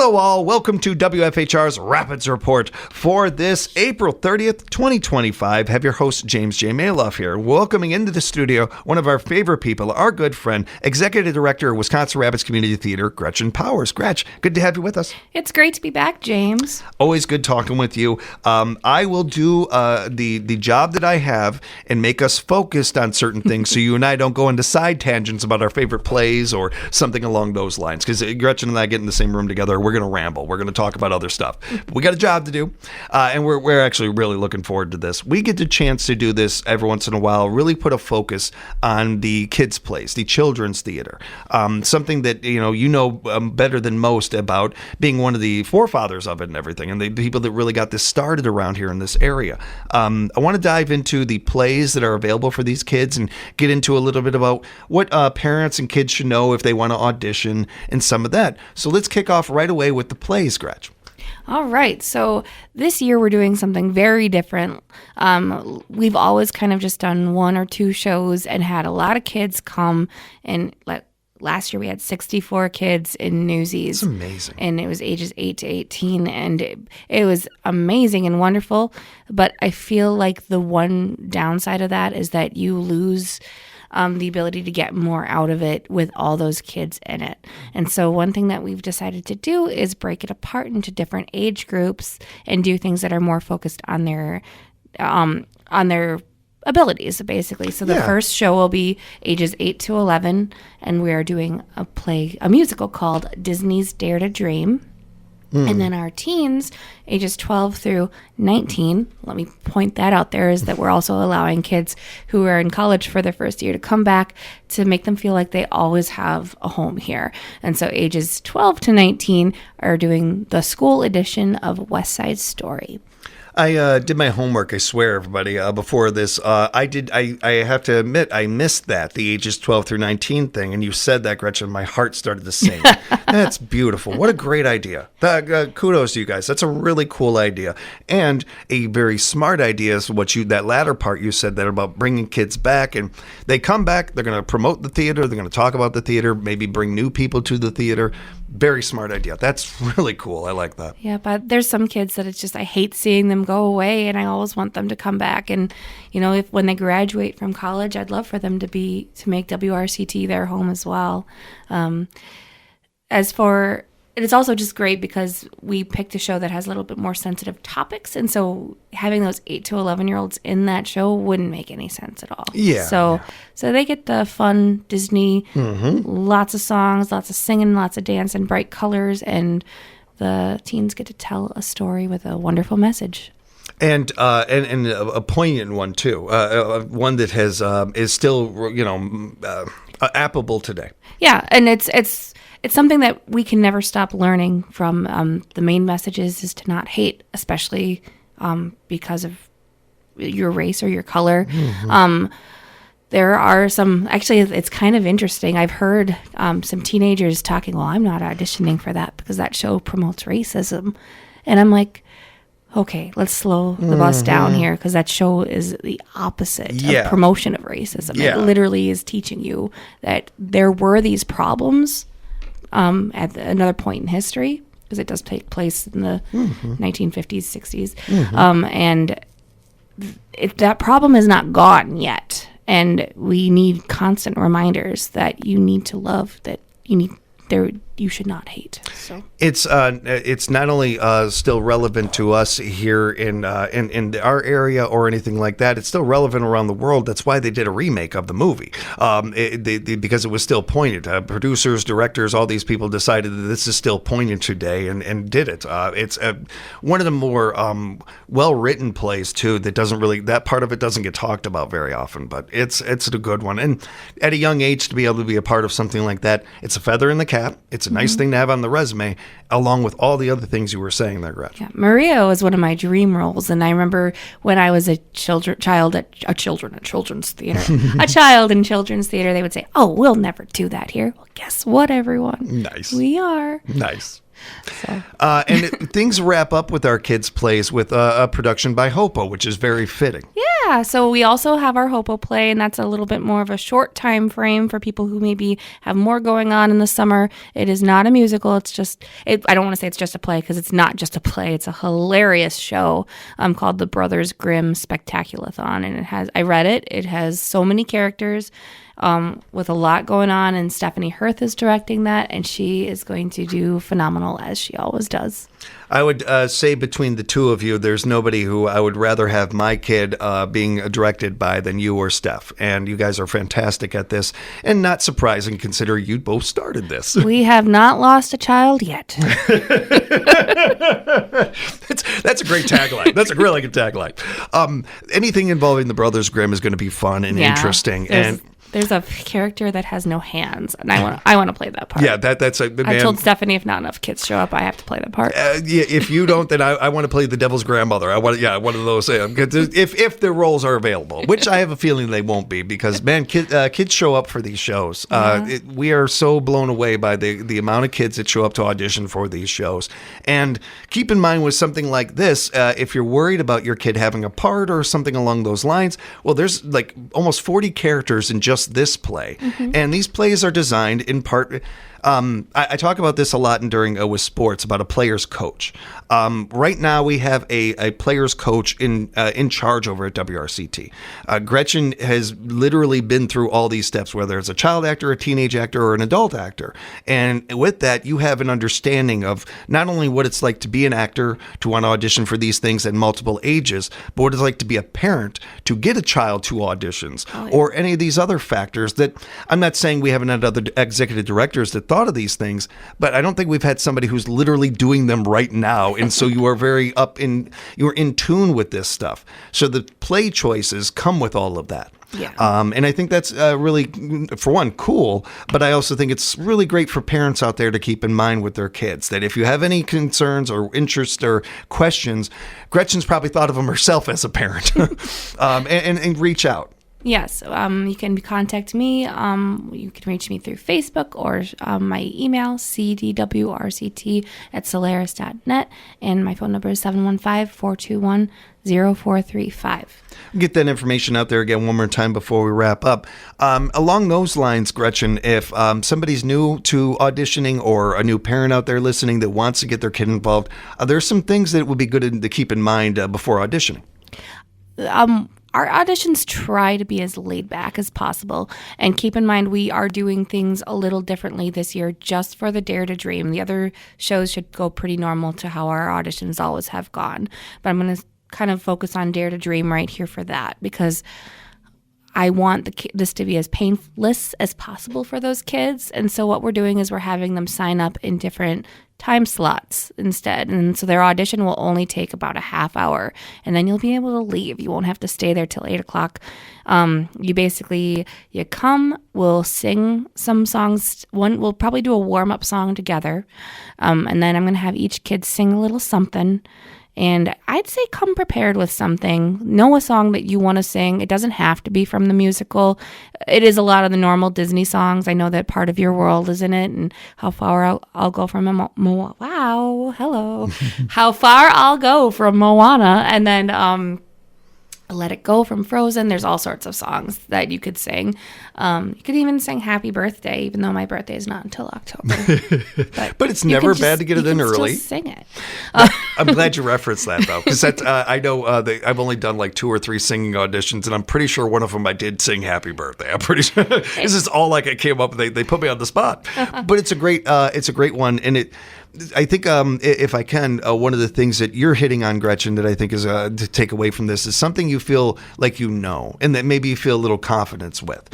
Hello all, welcome to WFHR's Rapids Report for this April 30th, 2025. Have your host James J. Maloff here. Welcoming into the studio one of our favorite people, our good friend, Executive Director of Wisconsin Rapids Community Theater, Gretchen Powers. Gretch, good to have you with us. It's great to be back, James. Always good talking with you. I will do the job that I have and make us focused on certain things so you and I don't go into side tangents about our favorite plays or something along those lines. Because Gretchen and I get in the same room together, we're going to ramble. We're going to talk about other stuff. But we got a job to do, and we're actually really looking forward to this. We get the chance to do this every once in a while, really put a focus on the kids' plays, the children's theater, something that you know better than most about being one of the forefathers of it and everything, and the people that really got this started around here in this area. I want to dive into the plays that are available for these kids and get into a little bit about what parents and kids should know if they want to audition and some of that. So let's kick off right away with the plays, Gretch. All right. So this year we're doing something very different. We've always kind of just done one or two shows and had a lot of kids come. And last year we had 64 kids in Newsies. That's amazing. And it was ages 8 to 18. And it was amazing and wonderful. But I feel like the one downside of that is that you lose the ability to get more out of it with all those kids in it. And so one thing that we've decided to do is break it apart into different age groups and do things that are more focused on their abilities, basically. So the first show will be ages 8 to 11, and we are doing a musical called Disney's Dare to Dream. And then our teens, ages 12 through 19, let me point that out there, is that we're also allowing kids who are in college for their first year to come back to make them feel like they always have a home here. And so ages 12 to 19 are doing the school edition of West Side Story. I did my homework, I swear, everybody, before this. I have to admit, I missed the ages 12 through 19 thing. And you said that, Gretchen, my heart started to sing. That's beautiful. What a great idea. Kudos to you guys. That's a really cool idea. And a very smart idea is that latter part you said that about bringing kids back. And they come back, they're going to promote the theater, they're going to talk about the theater, maybe bring new people to the theater. Very smart idea. That's really cool. I like that. Yeah, but there's some kids that it's just, I hate seeing them go away, and I always want them to come back. And, if when they graduate from college, I'd love for them to make WRCT their home as well. It's also just great because we picked a show that has a little bit more sensitive topics. And so having those 8 to 11-year-olds in that show wouldn't make any sense at all. Yeah. So they get the fun Disney, lots of songs, lots of singing, lots of dance and bright colors. And the teens get to tell a story with a wonderful message. And a poignant one, too. One that is still, applicable today. Yeah, and it's something that we can never stop learning from. The main message is to not hate, especially because of your race or your color. There are actually, it's kind of interesting. I've heard some teenagers talking, well, I'm not auditioning for that because that show promotes racism. And I'm like, okay, let's slow the bus down here, because that show is the opposite of promotion of racism. It literally is teaching you that there were these problems at another point in history, because it does take place in the 1950s, 60s. And that problem is not gone yet. And we need constant reminders that you need to love, that you should not hate. So it's not only still relevant to us here in our area or anything like that. It's still relevant around the world. That's why they did a remake of the movie, because it was still poignant. Producers, directors, all these people decided that this is still poignant today and did it. It's one of the more well-written plays too. That part of it doesn't get talked about very often, but it's a good one. And at a young age to be able to be a part of something like that, it's a feather in the cap. It's a nice thing to have on the resume, along with all the other things you were saying there, Gretchen. Yeah, Maria was one of my dream roles, and I remember when I was a child in children's theater, they would say, "Oh, we'll never do that here." Well, guess what, everyone? Nice. We are. Nice. So. Things wrap up with our kids' plays with a production by Hopo, which is very fitting. Yeah, so we also have our Hopo play, and that's a little bit more of a short time frame for people who maybe have more going on in the summer. It is not a musical. It's just, I don't want to say it's just a play because it's not just a play. It's a hilarious show called The Brothers Grimm Spectaculathon, and I read it. It has so many characters with a lot going on, and Stephanie Hirth is directing that, and she is going to do phenomenal as she always does. I would say between the two of you, there's nobody who I would rather have my kid being directed by than you or Steph. And you guys are fantastic at this, and not surprising considering you both started this. We have not lost a child yet. That's a great tagline. That's a really good tagline. Anything involving the Brothers Grimm is going to be fun and interesting. There's a character that has no hands, and I want to play that part. Yeah, that's a man. I told Stephanie if not enough kids show up, I have to play that part. Yeah, if you don't, then I want to play the devil's grandmother. One of those. If the roles are available, which I have a feeling they won't be, because man, kids show up for these shows. We are so blown away by the amount of kids that show up to audition for these shows. And keep in mind with something like this, if you're worried about your kid having a part or something along those lines, well, there's like almost 40 characters in just this play. And these plays are designed in part. I talk about this a lot during with sports about a player's coach. Right now we have a player's coach in charge over at WRCT. Gretchen has literally been through all these steps, whether it's a child actor, a teenage actor, or an adult actor. And with that, you have an understanding of not only what it's like to be an actor, to want to audition for these things at multiple ages, but what it's like to be a parent, to get a child to auditions, or any of these other factors that I'm not saying we haven't had other executive directors that thought of these things, but I don't think we've had somebody who's literally doing them right now. And so you are you're in tune with this stuff. So the play choices come with all of that. Yeah. And I think that's really, for one, cool, but I also think it's really great for parents out there to keep in mind with their kids, that if you have any concerns or interests or questions, Gretchen's probably thought of them herself as a parent, and reach out. Yes, you can contact me. You can reach me through Facebook or my email, cdwrct@solaris.net, and my phone number is 715-421-0435. Get that information out there again one more time before we wrap up. Along those lines, Gretchen, if somebody's new to auditioning or a new parent out there listening that wants to get their kid involved, there's some things that would be good to keep in mind before auditioning. Our auditions try to be as laid back as possible, and keep in mind we are doing things a little differently this year just for the Dare to Dream. The other shows should go pretty normal to how our auditions always have gone, but I'm going to kind of focus on Dare to Dream right here for that, because I want this to be as painless as possible for those kids. And so what we're doing is we're having them sign up in different time slots instead. And so their audition will only take about a half hour, and then you'll be able to leave. You won't have to stay there till 8 o'clock. You come, we'll sing some songs. We'll probably do a warm-up song together. And then I'm going to have each kid sing a little something. And I'd say come prepared with something. Know a song that you want to sing. It doesn't have to be from the musical. It is a lot of the normal Disney songs. I know that Part of Your World is in it, and How Far I'll Go from How Far I'll Go from Moana, and then Let It Go from Frozen. There's all sorts of songs that you could sing. You could even sing Happy Birthday, even though my birthday is not until October. But it's never bad to get it in early. Still sing it. I'm glad you referenced that, though, because I know I've only done like 2 or 3 singing auditions, and I'm pretty sure one of them I did sing Happy Birthday. I'm pretty sure this is all like I came up with. They put me on the spot, but it's a great one, and I think if I can, one of the things that you're hitting on, Gretchen, that I think is to take away from this is something you feel like you know, and that maybe you feel a little confidence with.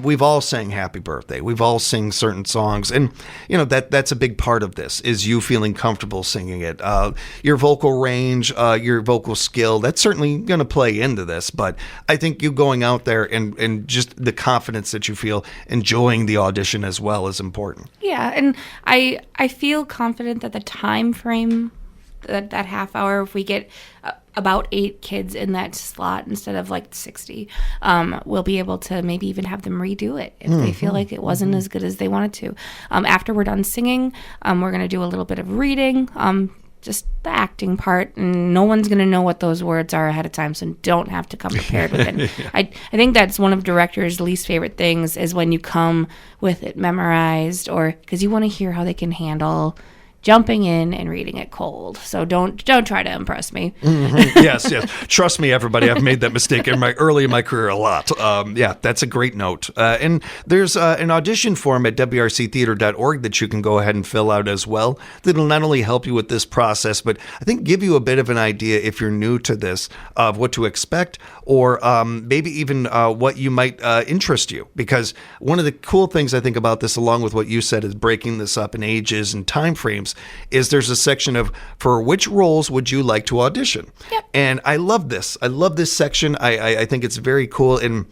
We've all sang Happy Birthday. We've all sing certain songs, and that's a big part of this is you feeling comfortable singing it. Your vocal range, your vocal skill, that's certainly going to play into this. But I think you going out there and just the confidence that you feel enjoying the audition as well is important. Yeah, and I feel confident that the time frame, that half hour, if we get about 8 kids in that slot instead of like 60. We'll be able to maybe even have them redo it if they feel like it wasn't as good as they wanted to. After we're done singing, we're going to do a little bit of reading, just the acting part, and no one's going to know what those words are ahead of time, so don't have to come prepared with it. I think that's one of directors' least favorite things is when you come with it memorized, or because you want to hear how they can handle jumping in and reading it cold. So don't try to impress me. Yes. Trust me, everybody. I've made that mistake early in my career a lot. Yeah, that's a great note. And there's an audition form at wrctheater.org that you can go ahead and fill out as well. That'll not only help you with this process, but I think give you a bit of an idea if you're new to this of what to expect, or maybe even what you might interest you. Because one of the cool things I think about this, along with what you said, is breaking this up in ages and time frames, is there's a section of for which roles would you like to audition? Yep. And I love this. I love this section. I think it's very cool. And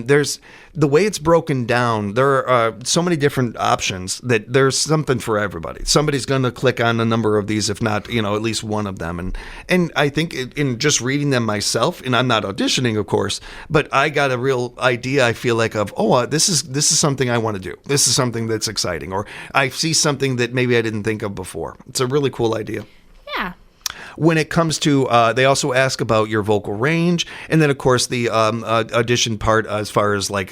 there's the way it's broken down. There are so many different options that there's something for everybody. Somebody's going to click on a number of these, if not, at least one of them. And I think in just reading them myself, and I'm not auditioning, of course, but I got a real idea. I feel like this is something I want to do. This is something that's exciting, or I see something that maybe I didn't think of before. It's a really cool idea. Yeah. When it comes to, they also ask about your vocal range, and then of course the audition part as far as like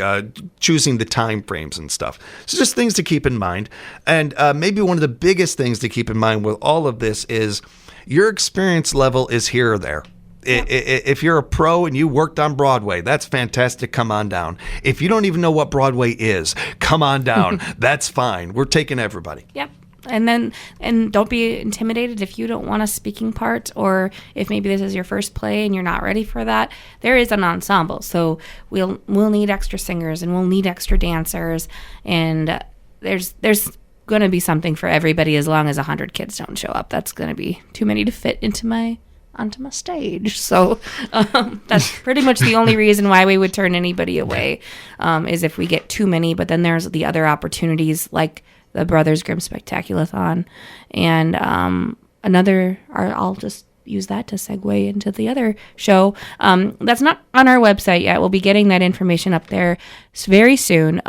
choosing the time frames and stuff. So just things to keep in mind. And maybe one of the biggest things to keep in mind with all of this is your experience level is here or there. If you're a pro and you worked on Broadway, that's fantastic. Come on down. If you don't even know what Broadway is, come on down. That's fine. We're taking everybody. Yep. And don't be intimidated if you don't want a speaking part, or if maybe this is your first play and you're not ready for that. There is an ensemble, so we'll need extra singers and we'll need extra dancers, and there's going to be something for everybody as long as 100 kids don't show up. That's going to be too many to fit onto my stage. So that's pretty much the only reason why we would turn anybody away, is if we get too many. But then there's the other opportunities like the Brothers Grimm Spectacular-thon, and I'll just use that to segue into the other show. That's not on our website yet. We'll be getting that information up there very soon.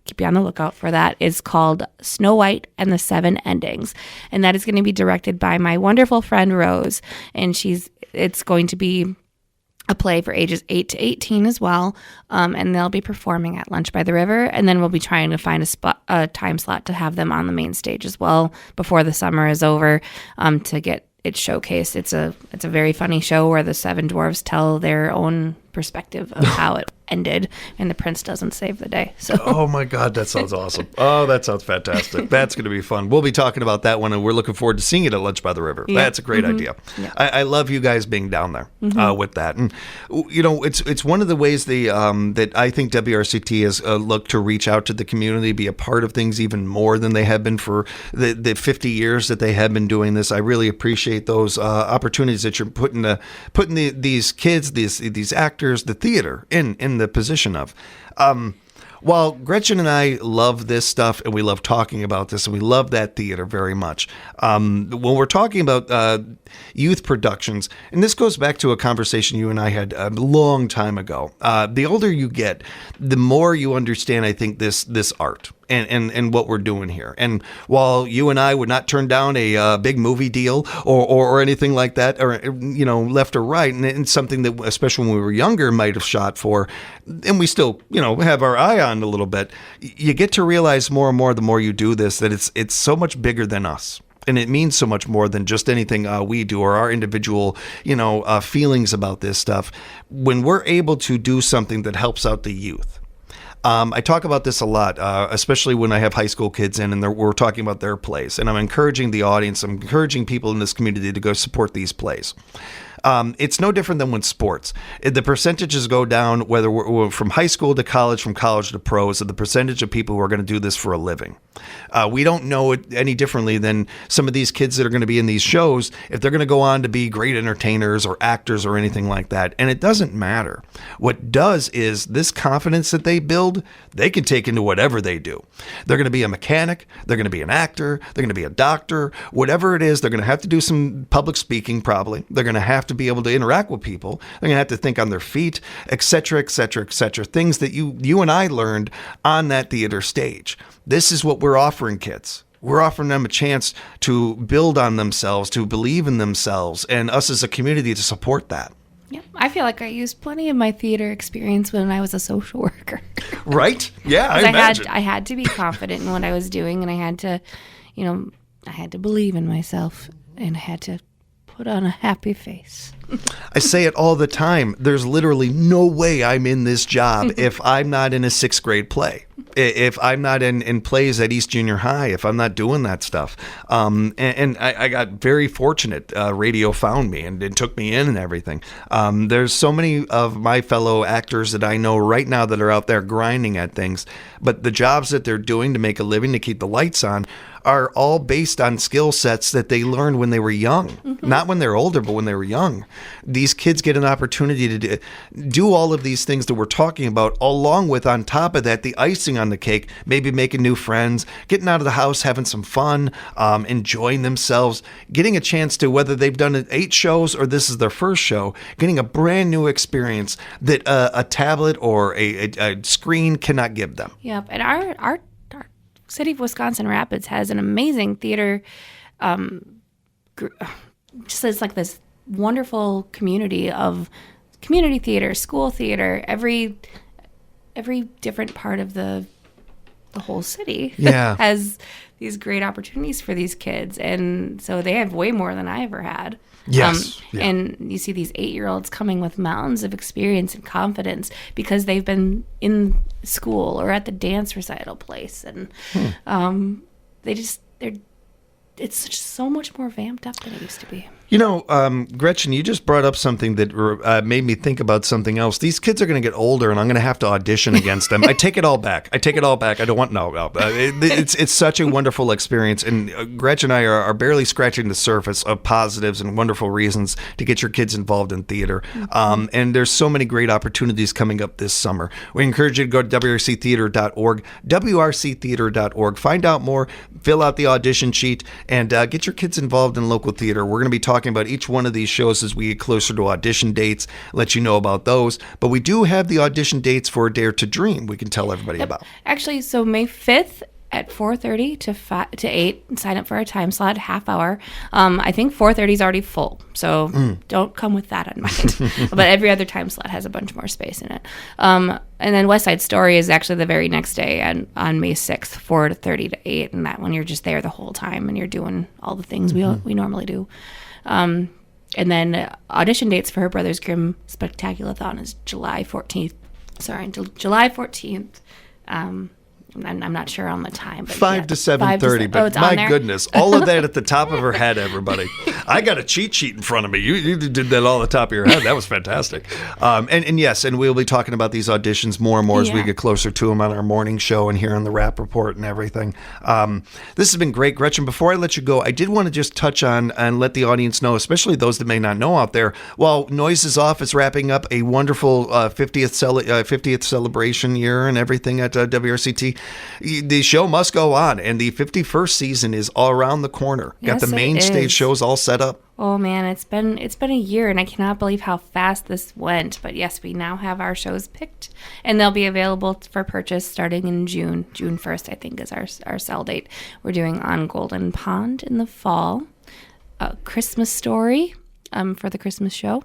Keep you on the lookout for that. It's called Snow White and the Seven Endings, and that is going to be directed by my wonderful friend Rose, and it's going to be a play for ages 8 to 18 as well, and they'll be performing at Lunch by the River, and then we'll be trying to find a time slot to have them on the main stage as well before the summer is over, to get it showcased. It's a very funny show where the 7 dwarves tell their own perspective of how it ended, and the prince doesn't save the day. So, oh my God, that sounds awesome. Oh, that sounds fantastic. That's going to be fun. We'll be talking about that one, and we're looking forward to seeing it at Lunch by the River. Yeah. That's a great idea. Yeah. I love you guys being down there with that. And it's one of the ways that I think WRCT has looked to reach out to the community, be a part of things even more than they have been for the 50 years that they have been doing this. I really appreciate those opportunities that you're putting these kids, these actors, the theater in the position of. While Gretchen and I love this stuff, and we love talking about this, and we love that theater very much, when we're talking about youth productions, and this goes back to a conversation you and I had a long time ago, the older you get, the more you understand, I think, this art and what we're doing here. And while you and I would not turn down a big movie deal or anything like that, or left or right, and it's something that, especially when we were younger, might have shot for, and we still have our eye on a little bit, you get to realize more and more the more you do this that it's so much bigger than us. And it means so much more than just anything we do or our individual, feelings about this stuff. When we're able to do something that helps out the youth. I talk about this a lot, especially when I have high school kids in and we're talking about their plays. And I'm encouraging the audience, I'm encouraging people in this community to go support these plays. It's no different than with sports. The percentages go down, whether we're from high school to college, from college to pros, of the percentage of people who are going to do this for a living. We don't know it any differently than some of these kids that are going to be in these shows, if they're going to go on to be great entertainers or actors or anything like that. And it doesn't matter. What does is this confidence that they build, they can take into whatever they do. They're going to be a mechanic. They're going to be an actor. They're going to be a doctor. Whatever it is, they're going to have to do some public speaking probably. They're going to have to be able to interact with people. They're going to have to think on their feet, et cetera, et cetera, et cetera. Things that you and I learned on that theater stage. This is what we're offering kids. We're offering them a chance to build on themselves, to believe in themselves, and us as a community to support that. Yeah, I feel like I used plenty of my theater experience when I was a social worker. Right? Yeah, I imagine. I had to be confident in what I was doing, and I had to, I had to believe in myself, and I had to put on a happy face. I say it all the time. There's literally no way I'm in this job if I'm not in a 6th grade play. If I'm not in plays at East Junior High, if I'm not doing that stuff. And I got very fortunate. Radio found me and took me in and everything. There's so many of my fellow actors that I know right now that are out there grinding at things. But the jobs that they're doing to make a living, to keep the lights on, are all based on skill sets that they learned when they were young. Mm-hmm. Not when they're older, but when they were young. These kids get an opportunity to do all of these things that we're talking about, along with, on top of that, the icing on the cake, maybe making new friends, getting out of the house, having some fun, enjoying themselves, getting a chance to, whether they've done 8 shows or this is their first show, getting a brand new experience that a tablet or a screen cannot give them. Yep, and our city of Wisconsin Rapids has an amazing theater. Just it's like this wonderful community of community theater, school theater, every different part of the whole city has these great opportunities for these kids, and so they have way more than I ever had. Yes. And you see these 8-year-olds coming with mountains of experience and confidence because they've been in school or at the dance recital place, and it's just so much more vamped up than it used to be. Gretchen, you just brought up something that made me think about something else. These kids are going to get older, and I'm going to have to audition against them. I take it all back. I don't want no. It's such a wonderful experience, and Gretchen and I are barely scratching the surface of positives and wonderful reasons to get your kids involved in theater. And there's so many great opportunities coming up this summer. We encourage you to go to wrctheater.org, wrctheater.org. Find out more, fill out the audition sheet, and get your kids involved in local theater. We're going to be talking about each one of these shows as we get closer to audition dates, let you know about those. But we do have the audition dates for Dare to Dream we can tell everybody about. Actually, so May 5th at 4:30 to 8, sign up for a time slot, half hour. I think 4:30 is already full, so don't come with that in mind. But every other time slot has a bunch more space in it. And then West Side Story is actually the very next day, and on May 6th, 4:30 to 8, and that one you're just there the whole time and you're doing all the things we normally do. And then audition dates for Her Brothers Grimm Spectaculathon is July 14th. Until July 14th. I'm not sure on the time. But 5 to 7:30, but my goodness, all of that at the top of her head, everybody. I got a cheat sheet in front of me. You did that all at the top of your head. That was fantastic. And yes, and we'll be talking about these auditions more and more as we get closer to them on our morning show and here on the Rap Report and everything. This has been great, Gretchen. Before I let you go, I did want to just touch on and let the audience know, especially those that may not know out there, while Noise is Off is wrapping up a wonderful 50th celebration year and everything at WRCT. The show must go on, and the 51st season is all around the corner. Got the main stage shows all set up. Oh man, it's been a year, and I cannot believe how fast this went. But yes, we now have our shows picked, and they'll be available for purchase starting in June. June 1st, I think, is our sell date. We're doing On Golden Pond in the fall, A Christmas Story for the Christmas show,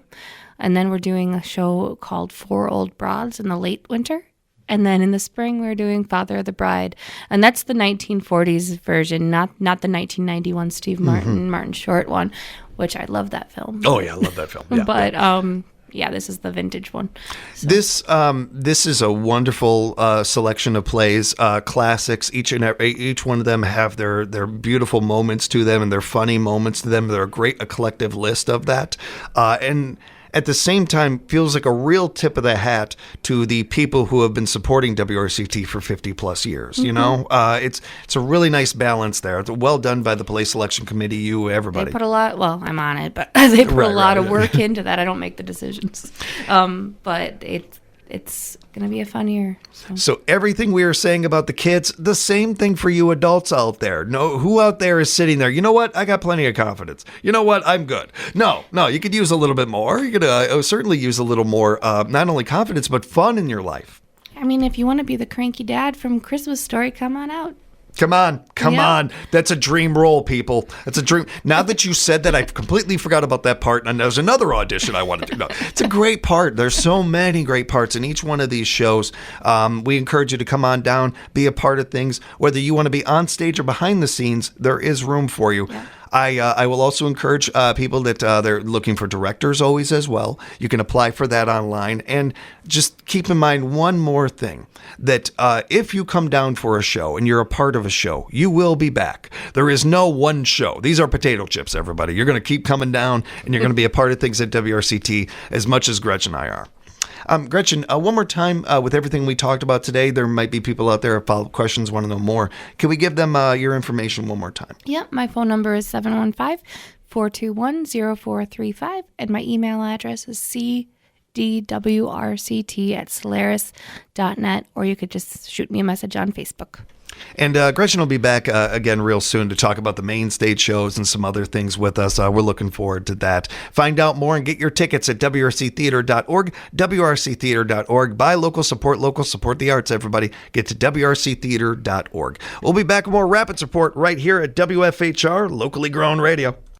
and then we're doing a show called Four Old Broads in the late winter. And then in the spring, we're doing Father of the Bride. And that's the 1940s version, not the 1991 Steve Martin Short one, which I love that film. Oh, yeah, I love that film. Yeah, but, this is the vintage one. So. This is a wonderful selection of plays, classics. Each one of them have their beautiful moments to them and their funny moments to them. They're a collective list of that. at the same time feels like a real tip of the hat to the people who have been supporting WRCT for 50 plus years. You know, it's a really nice balance there. It's well done by the Play Selection Committee, you, everybody. They put a lot. Well, I'm on it, but they put a lot of right. work into that. I don't make the decisions, but it's gonna be a fun year. So everything we are saying about the kids, the same thing for you adults out there. No, who out there is sitting there? You know what? I got plenty of confidence. You know what? I'm good. No, you could use a little bit more. You could certainly use a little more, not only confidence but fun in your life. I mean, if you want to be the cranky dad from Christmas Story, come on out. Come on. That's a dream role, people. That's a dream. Now that you said that, I completely forgot about that part. And there's another audition I want to do. No, it's a great part. There's so many great parts in each one of these shows. We encourage you to come on down, be a part of things. Whether you want to be on stage or behind the scenes, there is room for you. Yeah. I will also encourage people that they're looking for directors always as well. You can apply for that online. And just keep in mind one more thing, that if you come down for a show and you're a part of a show, you will be back. There is no one show. These are potato chips, everybody. You're going to keep coming down and you're going to be a part of things at WRCT as much as Gretchen and I are. Gretchen, one more time, with everything we talked about today, there might be people out there who have follow-up questions, want to know more. Can we give them your information one more time? Yep, my phone number is 715-421-0435, and my email address is cdwrct@solaris.net, or you could just shoot me a message on Facebook. And Gretchen will be back again real soon to talk about the main stage shows and some other things with us. We're looking forward to that. Find out more and get your tickets at wrctheater.org, wrctheater.org. Buy local, support the arts, everybody. Get to wrctheater.org. We'll be back with more Rapids Report right here at WFHR, locally grown radio.